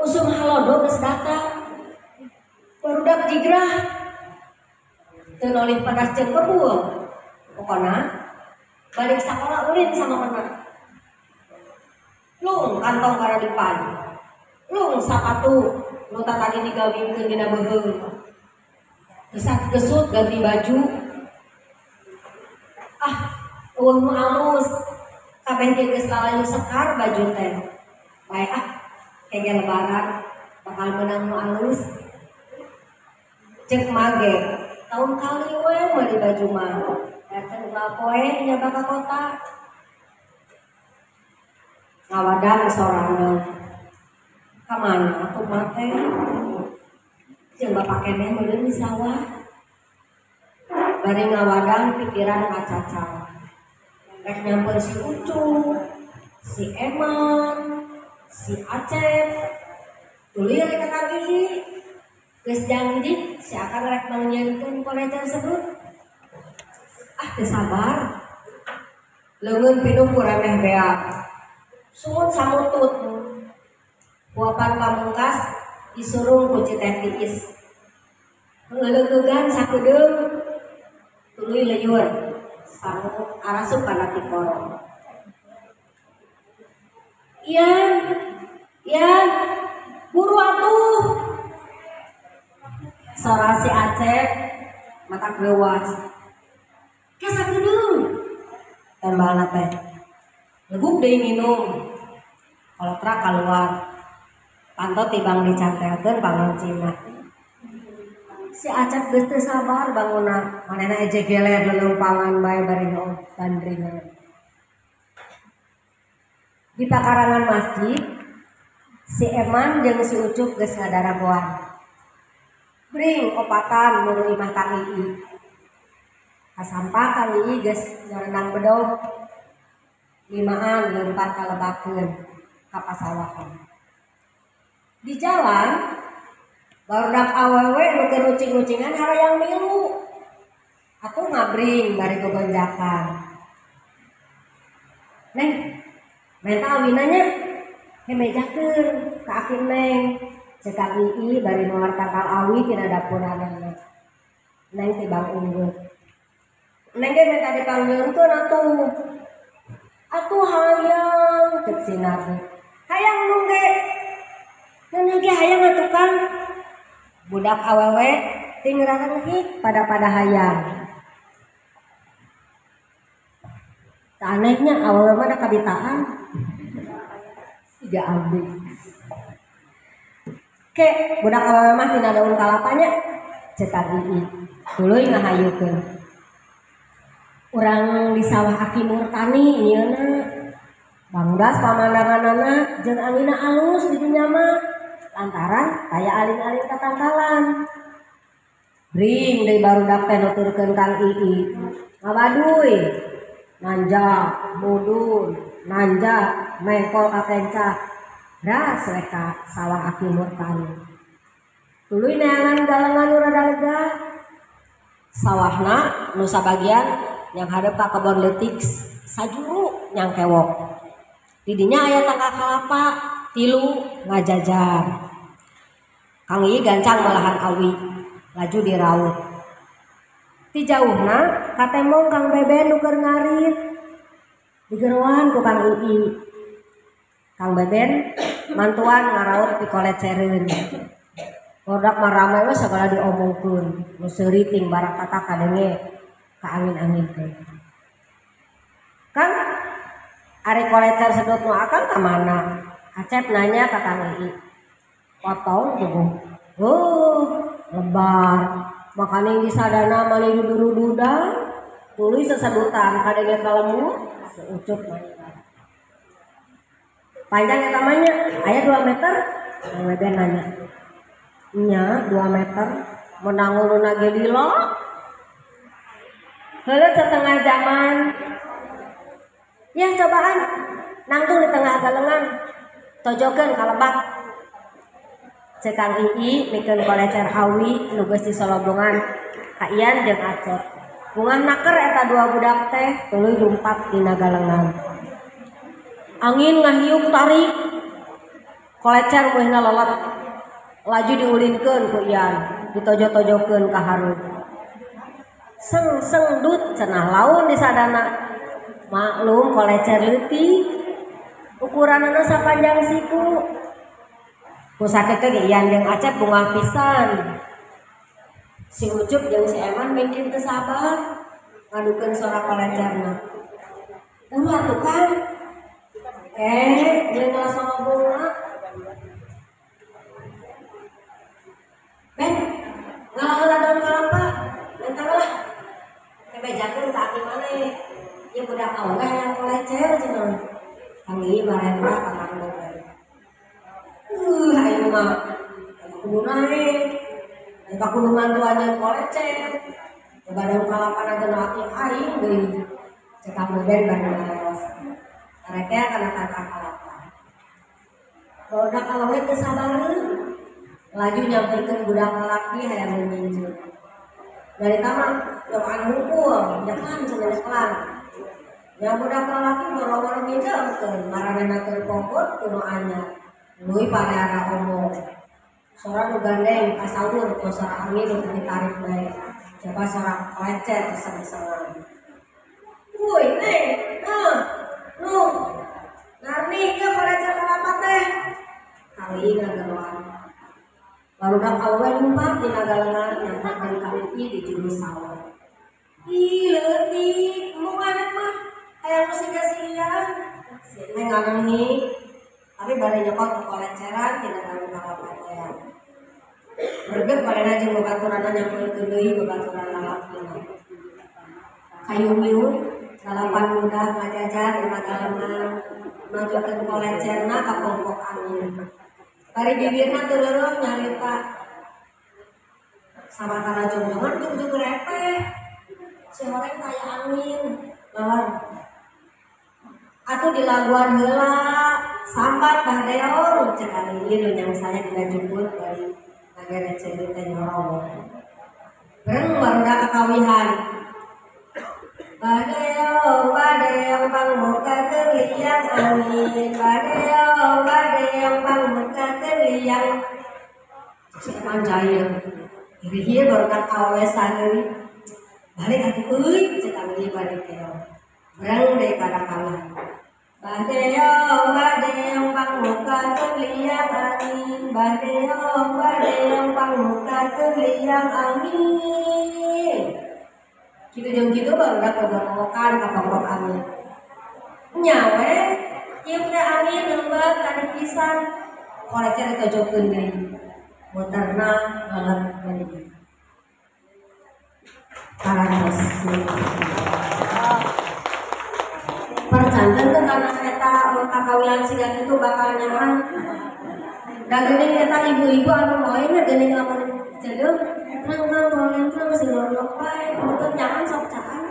Usum halodo geus datang. Barudak jigrah teu nolih padas jeung kebul. Pokona balik sakola ulin sama menang. Lung kantong karadipan. Lung sapatu nu tadi digawingkeun dina beuheung. Gesak gesut ganti baju. Eueuh nu alus. Kabeh teh geus lalayu sekar baju teh. Bae kaya lebaran bakal menang nu alus. Cek mage tahun kali we di baju mah datang poe nyaba ka kota ngawadang sorangan kamana atuh mate jeung bapak keneh meureun di sawah bari ngawadang pikiran kacacal rek nyamper si Ucu si Eman si Acep tulir ka kaki Geus janji si Akang rek mangnyieunkeun kolecer tersebut. Teu sabar. Leungeun pinuh ku remeh beak. Sumut samutut. Kuapan pamungkas disurung ku Citeh Tiis. Heuleugegan sakedeung tuluy leueur sangu arasup kana ti korong. Ian, buru atuh. Sora si Acep mata greuwas. Ke sakedeung. Tembalna teh. Leguk deui minum. Kolotra kaluar. Panto tibang dicantelkeun pangoncina. Si Acep geus teu sabar bangunna. Manehna ejek geler lelumpangan bae bari bandringan. Di pakarangan masjid, si Eman jeung si Ucup geus ngadaragoan. Bring opatan mulu imah Kang Ii. Kasampah Kang Ii geus nyarenang bedog. Limaan leumpar kalebakeun ka pasawahan. Di jalan barudak awewe nu keur ucing-ucingan harayang milu. Atuh ngabring bari gogonjakan. Neng, menta awinanya hemejakeun ka akin Neng. Cek Kang Ii bari nular tangkal awi tina dapuranna. Neng tibang unggut. Neng ge menta dipanggieunkeun atuh. Atuh hayang cek Sinar. Hayang nu ge. Neuneuh ge hayang atuh Kang. Budak awewe ting ngararenghik pada hayang. Teu anehnya awewe mah da kabitaan. Siga abdi. Ke budak awewe mah tina daun kalapanya cek Kang Ii. Tuluy ngahayukeun. Urang di sawah Aki Murtani ieuna. Bangdas pamandanganana jeung anginna alus di dinya mah. Lantaran aya aling-aling tatangkalan. Bring deui barudak teh nuturkeun Kang Ii. Ngabaduy. Nanja, mudun, nanja, mengkol ka kencah. Ras we ka sawah Aki Murtani. Tuluy neangan galengan nu rada lega. Sawahna nu sabagian yang hadap ka kebon leutik sajuru nyang kewok. Di dinya aya tangka kalapa 3 ngajajar. Kang Ii gancang malahan awi, laju diraut. Ti jauhna katembong Kang Beben nu keur ngarit. Digeroan ku Kang Ii. Kang Beben mantuan ngaraut pikolecereun. Bodak mah rame we sagala diomongkeun. Nu seuriting barak tata kadenge ka angin-angin teh. Kang ari kolecer sedot nu akang ka mana? Acep nanya ka Kang Ii. Potong tuh. Lebar. Makanya di sadana mani dudu-duda. Tuluy sesedutan kadenge kalemu seucup mah. Panjang eta mah nya aya 2 meter. Kang Beben nanya. Nya 2 meter. Menang uluna ge lilo. Heuleut setengah zaman. Ya cobaan nangtung di tengah galengan. Tojokeun ka lebak. Cek Kang Ii mikeun kolecer awi nu geus disolobongan ka Ian jeung Acep. Bungah naker eta 2 budak teh tuluy lumpat dina galengan. Angin ngahiuk tarik. Kolecer muihna lolet. Laju diulinkeun ku Ian, ditojo-tojokeun ka hareup. Seng dut cenah laun di sadana. Maklum kolecer leutik. Ukuranana sapanjang siku. Ku sakitu ge Ian jeung Acep bunga pisan. Si Ucup jeung si Eman mungkin teu sabar ngadukeun sora kolecerna. Uru atuh Kang. Jeung ngelas sama bunga. Ben, ngalaheula daun kalapa. Bentar lah. Kebejakeun ka aki maneh. Ieu budak awewe yang kolecer cenah. Kang Ii marenda ka Kang Beben. Ayo mah kudu naik. Eta kudu mantuan kolecer. Coba daun kalapa na aki aing deui. Cek Kang Beben bari ngaleos. Kareke kana tangka kalapa. Bodak awewe teu sabareun. laju nyamperkeun budak lalaki hayang meminju. Dari kamar doan hukum, jangan cenah pelan. Yang budak lalaki boro-boro minjeunkeun, maranana keur pokot kudu anyar. Leuwih pareara omong. Sora nu gandeng kasawur ku sora angin nu ditarik bae. Coba sora lecet iseng-isengan. Woi, nu ngarni ieu palecet apa teh? Kali ngageroan. Barudak awewe lumpat dina galengan nyamper jeung kaliti di juru sawah. Ih, leutik, mungan mah aya nu sia-sia. Neng nganengi, tapi bade nyokot ku koleceran tina gawe kalapatean. Berget badana jeung babaturanna nyamperkeun deui babaturan lalakina. Kayu miut, lalapan muda ngajajar dina galengan, majukeun kolecerna ka pongkok angin. Bari bibirna teu reureuh nyarita. Sabatara jongjongan ujug repeh. Si horeng taya angin, lawan. Atuh dilaguan heula, sambat bahdeong cek ari ieu yang saya dilajukkeun dari nagere ceuleuh teh nyorong. Bareng barudak kakawihan. Badeong pangmuka terliang angin, badeong pangmuka terliang. Cekan jaya, irihieu barudak awewe saheuli. Balik atuh euy, cekan ieu balik keong. Bareng deui kada kalah. Badeong pangmuka terliang angin, badeong pangmuka terliang angin. Kitu jeung kitu barudak kegorowokan ka pokok angin. Nyawe, ieu teh angin leumbet tadi pisan. Kolecer ditojokkeun deui. Muterna lelet deui. Parantos. Percanten teh kana eta kakawian siga kitu bakal nyaman. Da geuning eta ibu-ibu anu moe nya geuning lamun ceuleuh. Nang ngolen teh masih lolok bae, meuteun nyaman sok caan.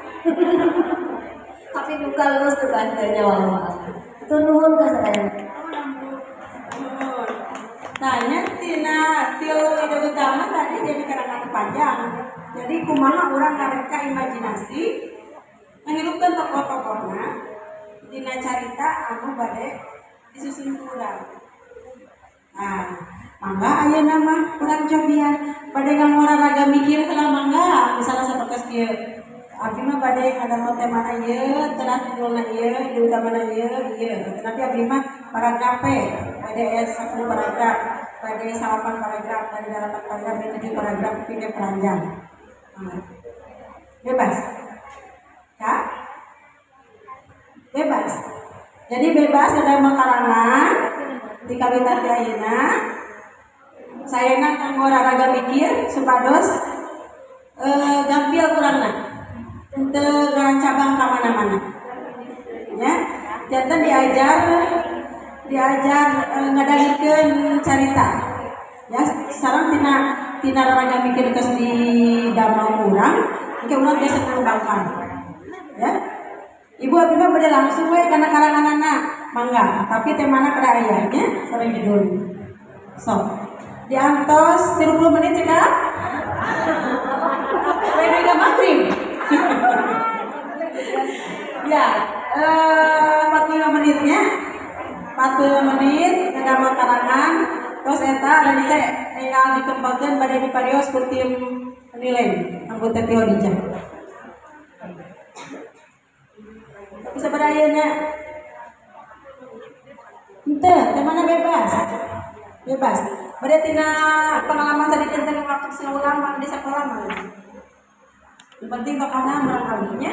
Tapi duka leus teu bantunya wae. Tur nuhun ka sadaya. Tanya tina tilu ide utama tadi jadi kadang-kadang panjang. Jadi kumaha urang ngareka imajinasi ngahirupkeun tokoh-tokohna dina carita anu bade disusun ku urang. Nah, mangga ayeuna mah urang cobian bade ngangolahraga mikir heula mangga misalna sapertos kieu. Abdi mah bade ngadangu temana ieu, tenas judulna ieu, ide utamana ieu. Tapi abdi mah paragraf bade 10 paragraf, bade 8 paragraf, bade 8 paragraf, bade 7 paragraf pikeun peranjang. Bebas. Kak? Bebas. Jadi bebas ada makarangan di kawitan ti ayeuna. Sayana kanggo olahraga mikir supados gampil kurangna. Teu ngarancabang ka mana-mana. Ya, janten diajar ngadangikeun carita. Ya, sareng tina olahraga mikir geus di damel urang, engke urang biasa ngembangkan. Ya. Ibu abdi mah bade langsung we kana karanganana, mangga, tapi temana kada aya nya sareng judul. Sok. Diantos 30 menit cekap. Beda ka maghrib. Ya, 45 menitnya. 40 menit ngadamal karangan, tos eta anu teh enggal dikembangkeun bade diparios ku tim penilai anggota teorinya. Bisa berayeuna. Henteu, temana bebas. Bebas. Bade tina pengalaman sadikeun teh waktu saulang mah di sakola mah. Yang penting pokona urang kawinya.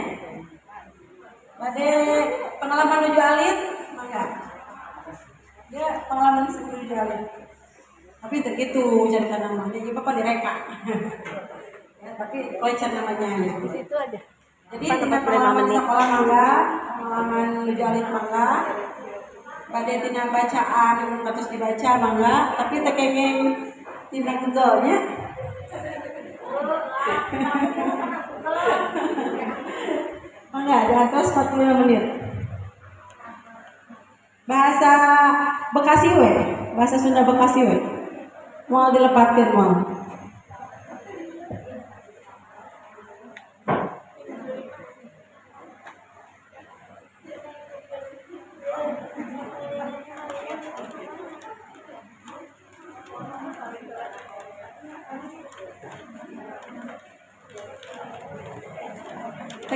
Bade pengalaman nuju alit, mangga. Ya, pengalaman nuju alit. Tapi teu kitu carita nama. Jadi Bapak direka. Ya, tapi kolecer namanya ya. Di situ aja. Jadi tina pengalaman sekolah mangga, pengalaman nuju alit mangga. Bade tina bacaan terus dibaca mangga, tapi teu kenging tina Google-nya. Mangga diatos 45 menit. Bahasa Bekasi we, bahasa Sunda Bekasi we. Mau dilepatin mau.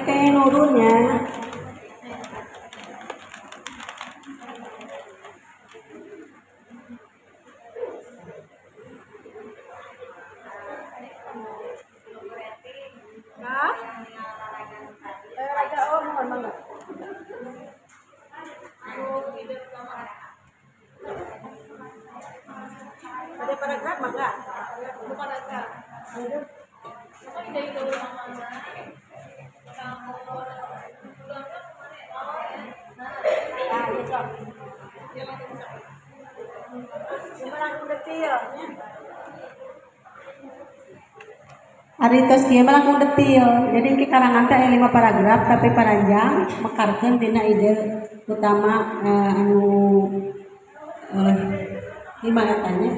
Kayak nurunnya. Nah, olahraga oh mohon banget. Ada paragraf enggak? Bukan ada. Gimana aku detil? Aritos kieu mah langkung detil. Jadi ki karangan teh aya 5 paragraf tapi panjang mekarkeun dina ide utama anu 5 etanya.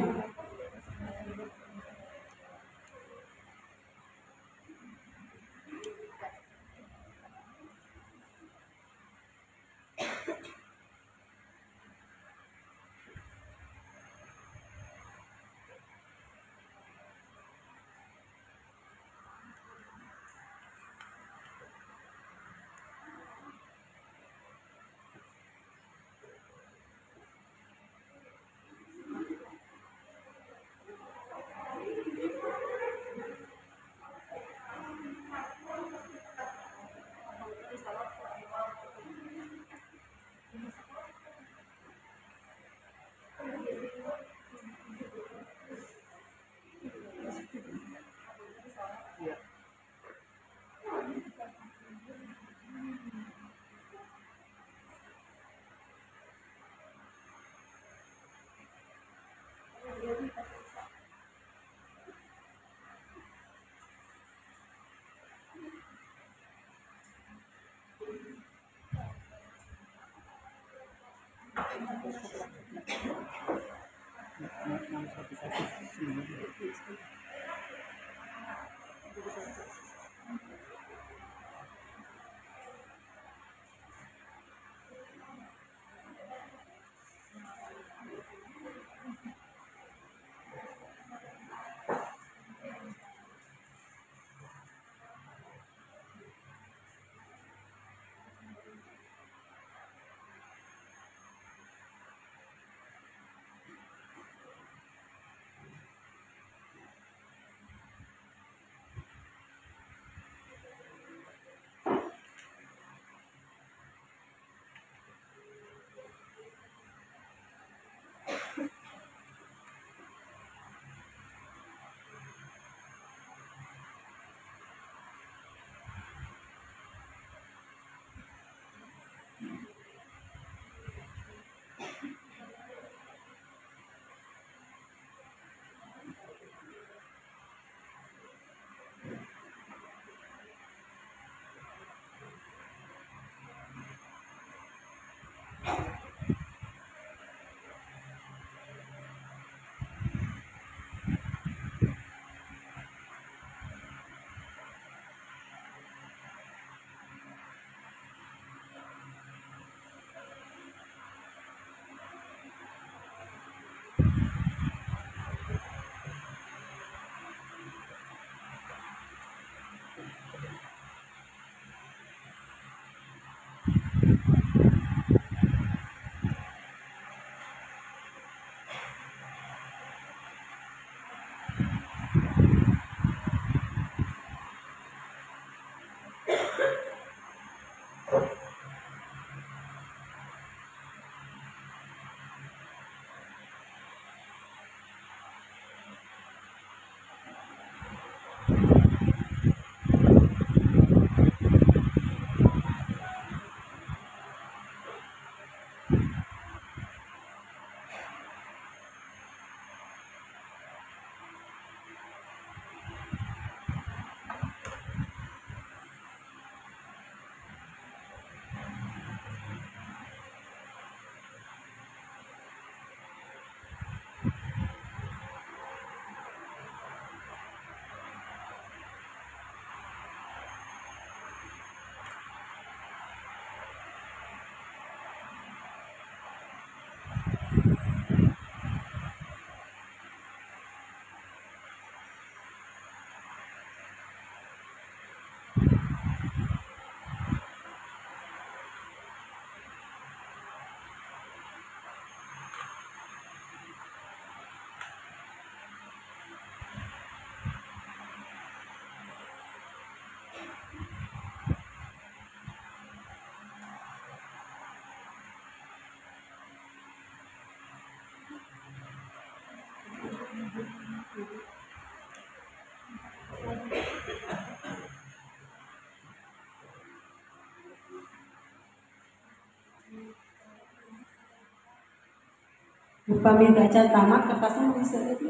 upami baca tamat kertasnya bisa jadi